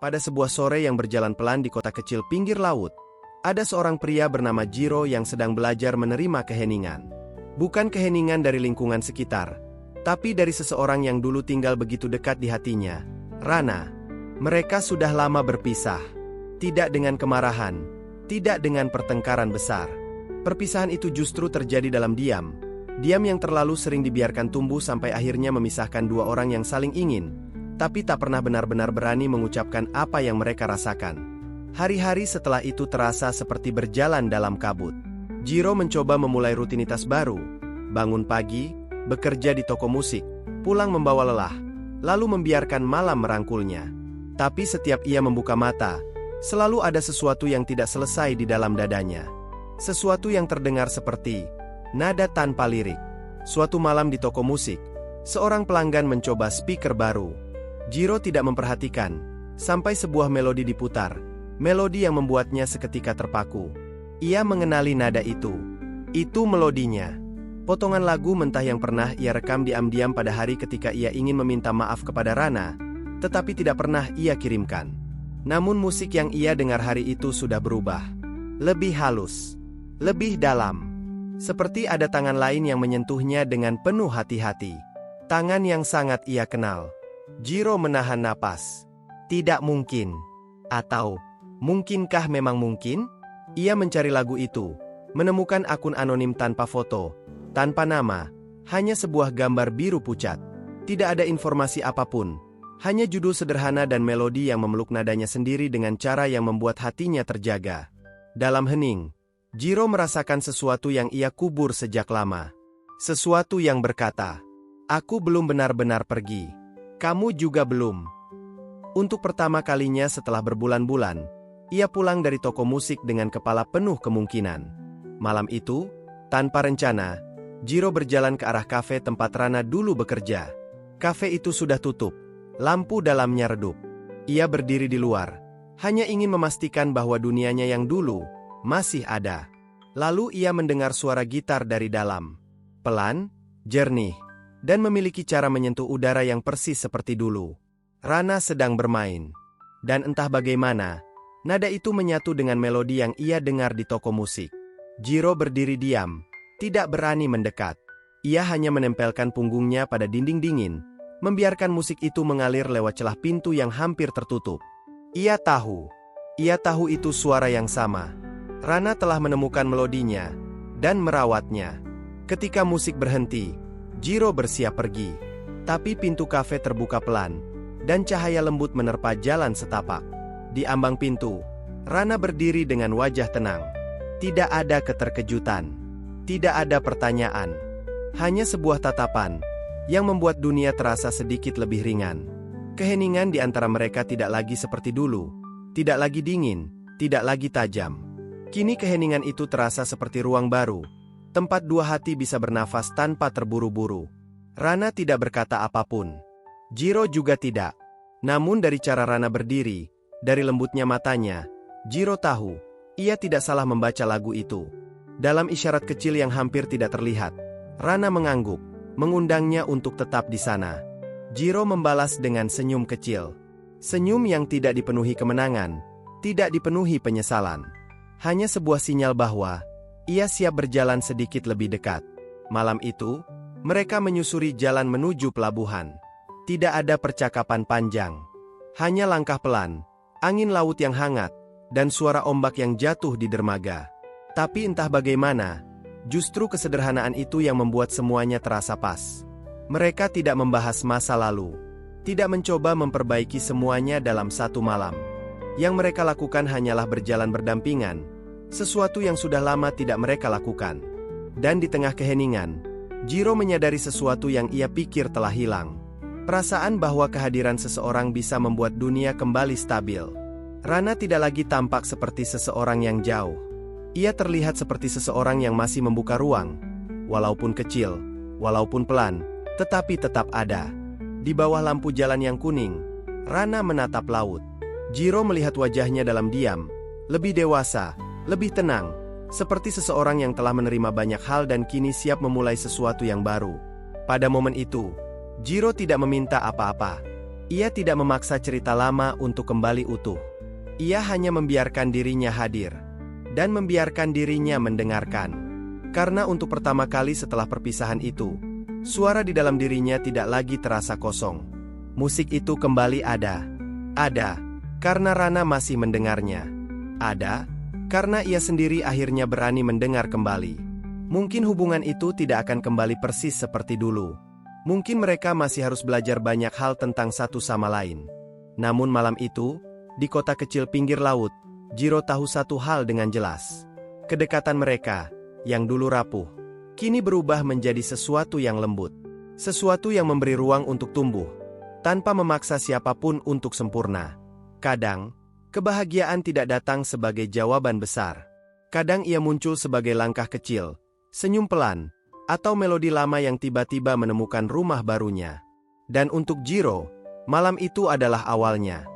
Pada sebuah sore yang berjalan pelan di kota kecil pinggir laut, ada seorang pria bernama Jiro yang sedang belajar menerima keheningan. Bukan keheningan dari lingkungan sekitar, tapi dari seseorang yang dulu tinggal begitu dekat di hatinya, Rana. Mereka sudah lama berpisah. Tidak dengan kemarahan, tidak dengan pertengkaran besar. Perpisahan itu justru terjadi dalam diam. Diam yang terlalu sering dibiarkan tumbuh sampai akhirnya memisahkan dua orang yang saling ingin, tapi tak pernah benar-benar berani mengucapkan apa yang mereka rasakan. Hari-hari setelah itu terasa seperti berjalan dalam kabut. Jiro mencoba memulai rutinitas baru. Bangun pagi, bekerja di toko musik, pulang membawa lelah, lalu membiarkan malam merangkulnya. Tapi setiap ia membuka mata, selalu ada sesuatu yang tidak selesai di dalam dadanya. Sesuatu yang terdengar seperti nada tanpa lirik. Suatu malam di toko musik, seorang pelanggan mencoba speaker baru. Jiro tidak memperhatikan, sampai sebuah melodi diputar. Melodi yang membuatnya seketika terpaku. Ia mengenali nada itu. Itu melodinya. Potongan lagu mentah yang pernah ia rekam diam-diam pada hari ketika ia ingin meminta maaf kepada Rana, tetapi tidak pernah ia kirimkan. Namun musik yang ia dengar hari itu sudah berubah. Lebih halus, lebih dalam. Seperti ada tangan lain yang menyentuhnya dengan penuh hati-hati. Tangan yang sangat ia kenal. Jiro menahan napas. Tidak mungkin. Atau, mungkinkah memang mungkin? Ia mencari lagu itu, menemukan akun anonim tanpa foto, tanpa nama, hanya sebuah gambar biru pucat. Tidak ada informasi apapun, hanya judul sederhana dan melodi yang memeluk nadanya sendiri dengan cara yang membuat hatinya terjaga. Dalam hening, Jiro merasakan sesuatu yang ia kubur sejak lama. Sesuatu yang berkata, "Aku belum benar-benar pergi. Kamu juga belum." Untuk pertama kalinya setelah berbulan-bulan, ia pulang dari toko musik dengan kepala penuh kemungkinan. Malam itu, tanpa rencana, Jiro berjalan ke arah kafe tempat Rana dulu bekerja. Kafe itu sudah tutup, lampu dalamnya redup. Ia berdiri di luar, hanya ingin memastikan bahwa dunianya yang dulu masih ada. Lalu ia mendengar suara gitar dari dalam. Pelan, jernih, dan memiliki cara menyentuh udara yang persis seperti dulu. Rana sedang bermain. Dan entah bagaimana, nada itu menyatu dengan melodi yang ia dengar di toko musik. Jiro berdiri diam, tidak berani mendekat. Ia hanya menempelkan punggungnya pada dinding dingin, membiarkan musik itu mengalir lewat celah pintu yang hampir tertutup. Ia tahu itu suara yang sama. Rana telah menemukan melodinya, dan merawatnya. Ketika musik berhenti, Jiro bersiap pergi. Tapi pintu kafe terbuka pelan, dan cahaya lembut menerpa jalan setapak. Di ambang pintu, Rana berdiri dengan wajah tenang. Tidak ada keterkejutan, tidak ada pertanyaan. Hanya sebuah tatapan, yang membuat dunia terasa sedikit lebih ringan. Keheningan di antara mereka tidak lagi seperti dulu. Tidak lagi dingin, tidak lagi tajam. Kini keheningan itu terasa seperti ruang baru. Tempat dua hati bisa bernafas tanpa terburu-buru. Rana tidak berkata apapun. Jiro juga tidak. Namun dari cara Rana berdiri, dari lembutnya matanya, Jiro tahu, ia tidak salah membaca lagu itu. Dalam isyarat kecil yang hampir tidak terlihat, Rana mengangguk, mengundangnya untuk tetap di sana. Jiro membalas dengan senyum kecil. Senyum yang tidak dipenuhi kemenangan, tidak dipenuhi penyesalan. Hanya sebuah sinyal bahwa ia siap berjalan sedikit lebih dekat. Malam itu, mereka menyusuri jalan menuju pelabuhan. Tidak ada percakapan panjang. Hanya langkah pelan, angin laut yang hangat, dan suara ombak yang jatuh di dermaga. Tapi entah bagaimana, justru kesederhanaan itu yang membuat semuanya terasa pas. Mereka tidak membahas masa lalu, tidak mencoba memperbaiki semuanya dalam satu malam. Yang mereka lakukan hanyalah berjalan berdampingan, sesuatu yang sudah lama tidak mereka lakukan. Dan di tengah keheningan, Jiro menyadari sesuatu yang ia pikir telah hilang. Perasaan bahwa kehadiran seseorang bisa membuat dunia kembali stabil. Rana tidak lagi tampak seperti seseorang yang jauh. Ia terlihat seperti seseorang yang masih membuka ruang. Walaupun kecil, walaupun pelan, tetapi tetap ada. Di bawah lampu jalan yang kuning, Rana menatap laut. Jiro melihat wajahnya dalam diam, lebih dewasa, lebih tenang, seperti seseorang yang telah menerima banyak hal dan kini siap memulai sesuatu yang baru. Pada momen itu, Jiro tidak meminta apa-apa. Ia tidak memaksa cerita lama untuk kembali utuh. Ia hanya membiarkan dirinya hadir. Dan membiarkan dirinya mendengarkan. Karena untuk pertama kali setelah perpisahan itu, suara di dalam dirinya tidak lagi terasa kosong. Musik itu kembali ada. Ada, karena Rana masih mendengarnya. Ada, karena ia sendiri akhirnya berani mendengar kembali. Mungkin hubungan itu tidak akan kembali persis seperti dulu. Mungkin mereka masih harus belajar banyak hal tentang satu sama lain. Namun malam itu, di kota kecil pinggir laut, Jiro tahu satu hal dengan jelas. Kedekatan mereka, yang dulu rapuh, kini berubah menjadi sesuatu yang lembut. Sesuatu yang memberi ruang untuk tumbuh, tanpa memaksa siapapun untuk sempurna. Kadang, kebahagiaan tidak datang sebagai jawaban besar. Kadang ia muncul sebagai langkah kecil, senyum pelan, atau melodi lama yang tiba-tiba menemukan rumah barunya. Dan untuk Jiro, malam itu adalah awalnya.